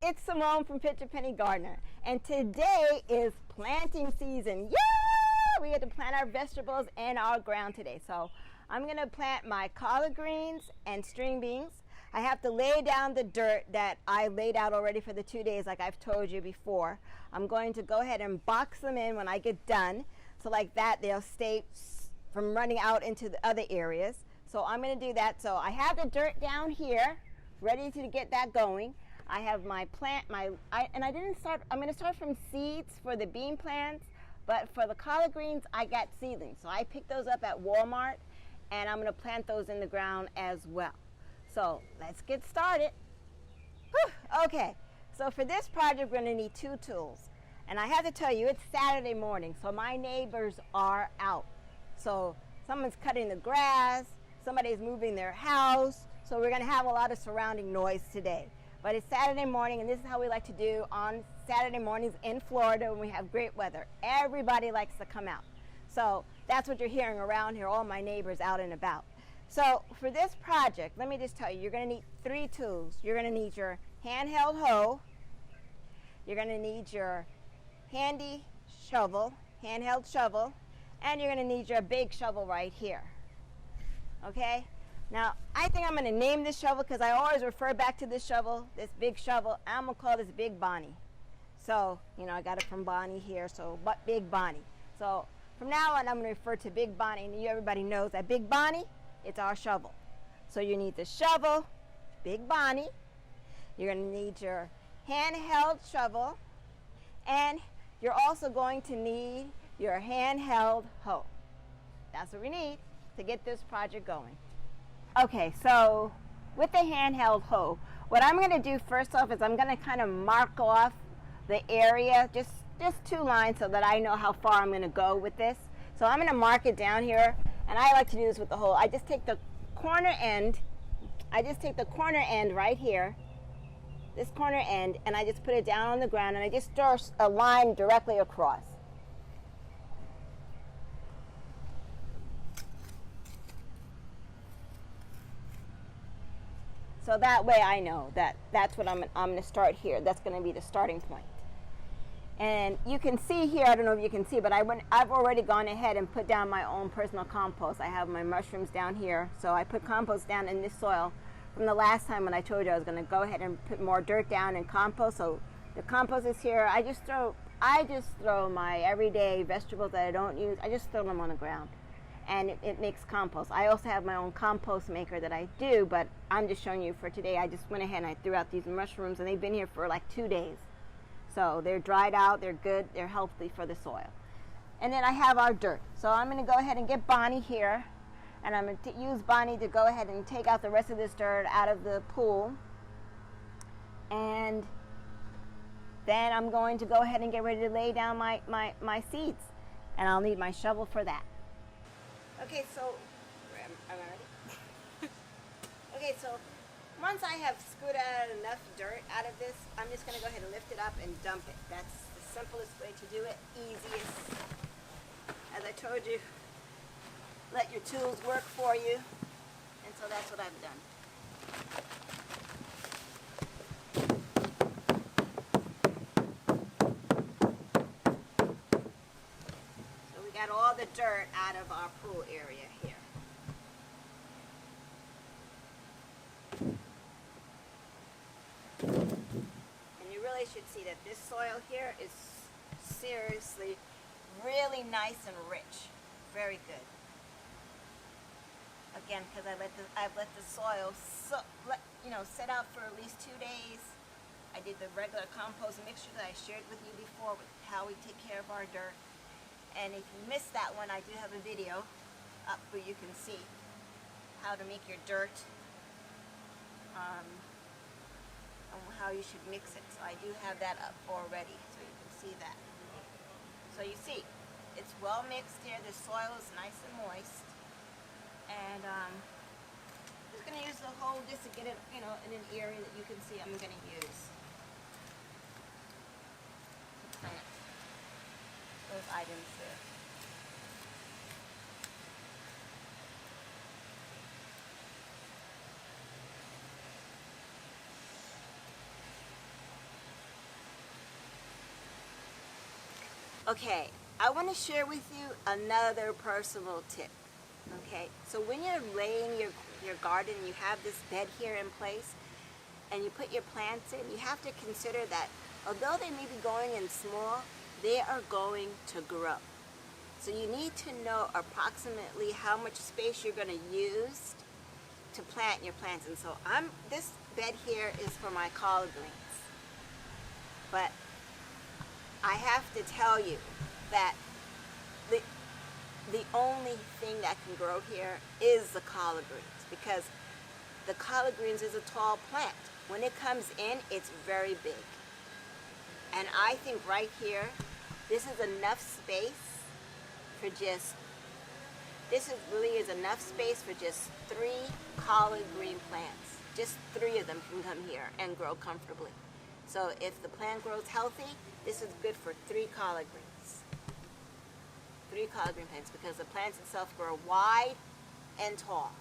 It's Simone from PinchAPennyGardener, and today is planting season. Yeah! We get to plant our vegetables in our ground today. So I'm going to plant my collard greens and string beans. I have to lay down the dirt that I laid out already for the 2 days like I've told you before. I'm going to go ahead and box them in when I get done. So like that, they'll stay from running out into the other areas. So I'm going to do that. So I have the dirt down here, ready to get that going. I have my plant, and I didn't start, I'm going to start from seeds for the bean plants, but for the collard greens, I got seedlings. So I picked those up at Walmart, and I'm going to plant those in the ground as well. So let's get started. Whew, okay, so for this project, we're going to need 2 tools. And I have to tell you, it's Saturday morning, so my neighbors are out. So someone's cutting the grass, somebody's moving their house, so we're going to have a lot of surrounding noise today. But it's Saturday morning, and this is how we like to do on Saturday mornings in Florida when we have great weather. Everybody likes to come out. So that's what you're hearing around here, all my neighbors out and about. So for this project, let me just tell you, you're going to need 3 tools. You're going to need your handheld hoe. You're going to need your handy shovel, handheld shovel, and you're going to need your big shovel right here. Okay? Now, I think I'm going to name this shovel because I always refer back to this shovel, this big shovel. I'm going to call this Big Bonnie. So, you know, I got it from Bonnie here, so but Big Bonnie. So, from now on, I'm going to refer to Big Bonnie, and everybody knows that Big Bonnie, it's our shovel. So, you need the shovel, Big Bonnie. You're going to need your handheld shovel, and you're also going to need your handheld hoe. That's what we need to get this project going. Okay, so with the handheld hoe, what I'm going to do first off is I'm going to kind of mark off the area, just 2 lines so that I know how far I'm going to go with this. So I'm going to mark it down here, and I like to do this with the hoe. I just take the corner end, right here, this corner end, and I just put it down on the ground, and I just draw a line directly across. So that way I know that that's what I'm going to start here. That's going to be the starting point. And you can see here, I don't know if you can see, but I've already gone ahead and put down my own personal compost. I have my mushrooms down here. So I put compost down in this soil from the last time when I told you I was going to go ahead and put more dirt down and compost. So the compost is here. I just throw my everyday vegetables that I don't use. I just throw them on the ground. And it makes compost. I also have my own compost maker that I do, but I'm just showing you for today. I just went ahead and I threw out these mushrooms, and they've been here for like 2 days. So they're dried out, they're good, they're healthy for the soil. And then I have our dirt. So I'm going to go ahead and get Bonnie here, and I'm going to use Bonnie to go ahead and take out the rest of this dirt out of the pool. And then I'm going to go ahead and get ready to lay down my seeds. And I'll need my shovel for that. Okay, so, am I ready? Okay, so once I have scooted out enough dirt out of this, I'm just going to go ahead and lift it up and dump it. That's the simplest way to do it, easiest. As I told you, let your tools work for you, and so that's what I've done. Got all the dirt out of our pool area here. And you really should see that this soil here is seriously really nice and rich. Very good. Again, because I've let the soil sit out for at least 2 days. I did the regular compost mixture that I shared with you before with how we take care of our dirt. And if you missed that one, I do have a video up where you can see how to make your dirt, and how you should mix it. So I do have that up already, so you can see that. So you see, it's well mixed here. The soil is nice and moist. And I'm just going to use the hoe just to get it, in an area that you can see I'm going to use. Plant those items there. Okay, I want to share with you another personal tip. Okay, so when you're laying your garden, you have this bed here in place, and you put your plants in, you have to consider that although they may be going in small, they are going to grow. So you need to know approximately how much space you're going to use to plant your plants. And so this bed here is for my collard greens. But I have to tell you that the only thing that can grow here is the collard greens, because the collard greens is a tall plant. When it comes in, it's very big. And I think right here, this is enough space for really is enough space for just 3 collard green plants. Just 3 of them can come here and grow comfortably. So if the plant grows healthy, this is good for 3 collard greens. 3 collard green plants, because the plants itself grow wide and tall.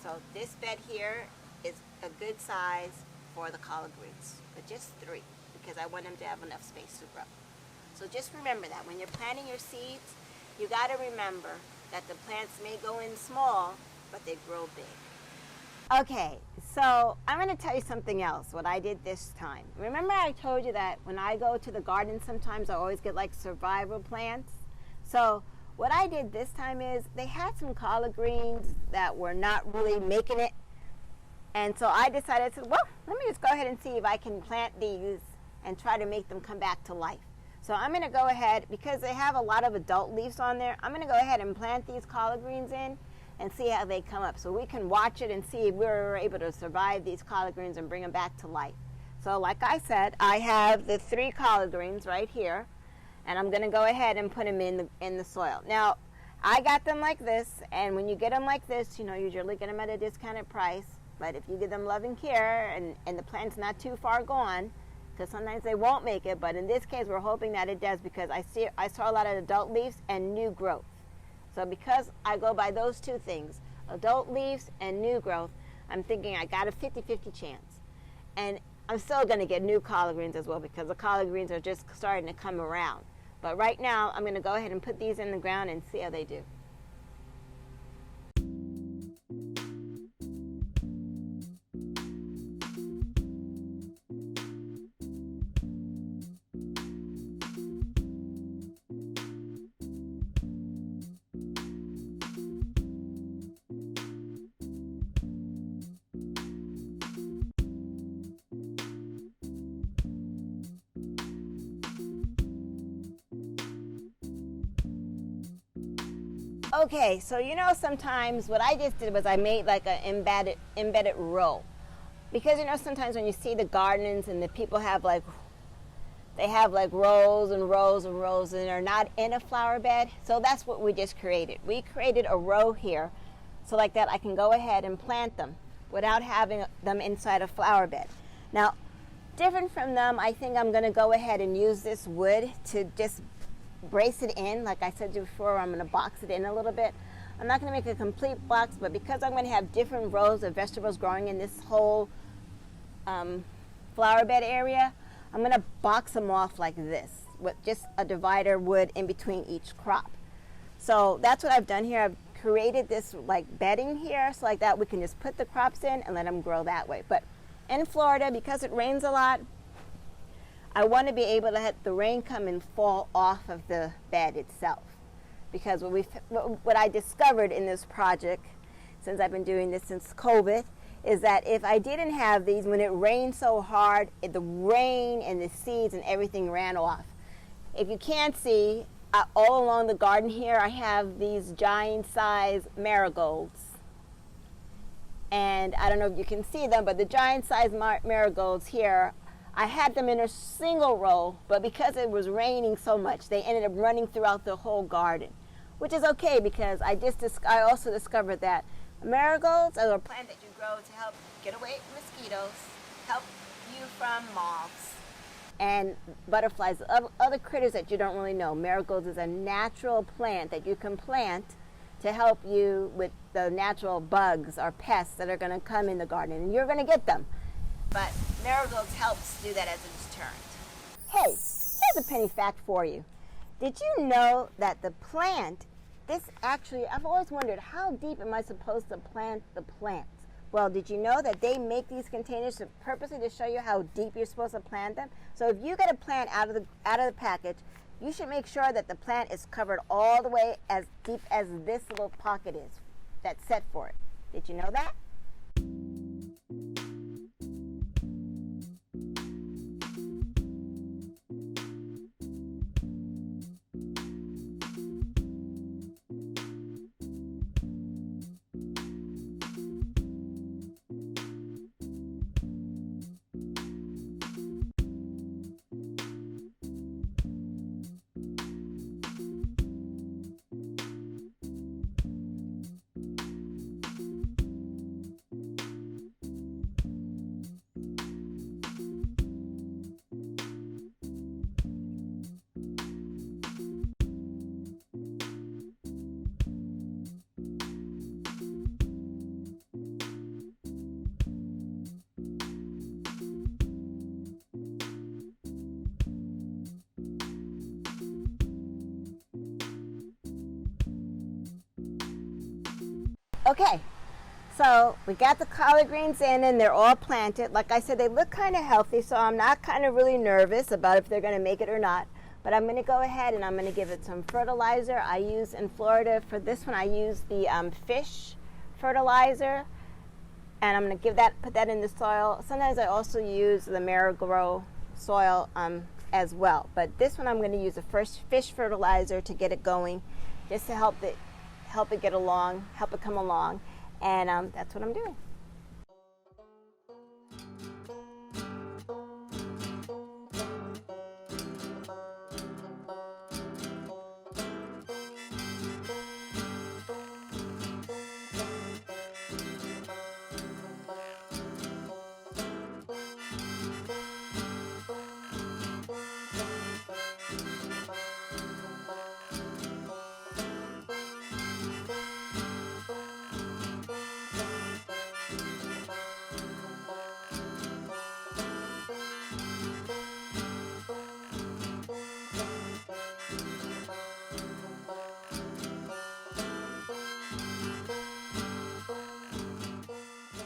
So this bed here is a good size for the collard greens, but just 3, because I want them to have enough space to grow. So just remember that when you're planting your seeds, you got to remember that the plants may go in small, but they grow big. Okay, so I'm going to tell you something else, what I did this time. Remember I told you that when I go to the garden, sometimes I always get like survival plants? So what I did this time is they had some collard greens that were not really making it. And so I decided, well, let me just go ahead and see if I can plant these and try to make them come back to life. So I'm going to go ahead, because they have a lot of adult leaves on there, I'm going to go ahead and plant these collard greens in and see how they come up. So we can watch it and see if we're able to survive these collard greens and bring them back to life. So like I said, I have the 3 collard greens right here, and I'm going to go ahead and put them in the soil. Now, I got them like this, and when you get them like this, you usually get them at a discounted price. But if you give them love and care and the plant's not too far gone, because sometimes they won't make it, but in this case we're hoping that it does, because I saw a lot of adult leaves and new growth. So because I go by those 2 things, adult leaves and new growth, I'm thinking I got a 50-50 chance. And I'm still going to get new collard greens as well, because the collard greens are just starting to come around. But right now I'm going to go ahead and put these in the ground and see how they do. Okay, so sometimes what I just did was I made like an embedded row. Because sometimes when you see the gardens and the people have they have rows and rows and rows, and they're not in a flower bed. So that's what we just created. We created a row here, so like that I can go ahead and plant them without having them inside a flower bed. Now, different from them, I think I'm going to go ahead and use this wood to just brace it in. Like I said before, I'm going to box it in a little bit. I'm not going to make a complete box, but because I'm going to have different rows of vegetables growing in this whole flower bed area, I'm going to box them off like this with just a divider wood in between each crop. So that's what I've done here. I've created this bedding here, so like that we can just put the crops in and let them grow that way. But in Florida, because it rains a lot, I want to be able to let the rain come and fall off of the bed itself. Because what I discovered in this project, since I've been doing this since COVID, is that if I didn't have these, when it rained so hard, the rain and the seeds and everything ran off. If you can't see, all along the garden here, I have these giant size marigolds. And I don't know if you can see them, but the giant size marigolds here, I had them in a single row, but because it was raining so much, they ended up running throughout the whole garden, which is okay, because I also discovered that marigolds are a plant that you grow to help get away from mosquitoes, help you from moths and butterflies, other critters that you don't really know. Marigolds is a natural plant that you can plant to help you with the natural bugs or pests that are going to come in the garden, and you're going to get them. But marigolds helps do that as a deterrent. Hey, here's a penny fact for you. Did you know that the plant, I've always wondered, how deep am I supposed to plant the plants? Well, did you know that they make these containers purposely to show you how deep you're supposed to plant them? So if you get a plant out of the package, you should make sure that the plant is covered all the way as deep as this little pocket is that's set for it. Did you know that? Okay, so we got the collard greens in and they're all planted. Like I said, they look kind of healthy, so I'm not kind of really nervous about if they're going to make it or not. But I'm going to go ahead and I'm going to give it some fertilizer. I use in Florida, for this one, I use the fish fertilizer. And I'm going to put that in the soil. Sometimes I also use the Marigolds soil as well. But this one I'm going to use the fish fertilizer to get it going, just to help it come along, and that's what I'm doing.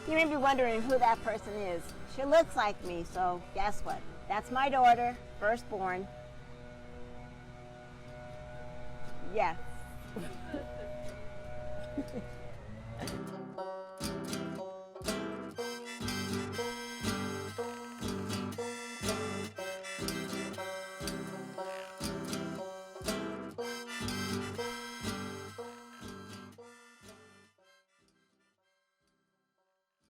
You may be wondering who that person is. She looks like me, so guess what? That's my daughter, firstborn. Yes.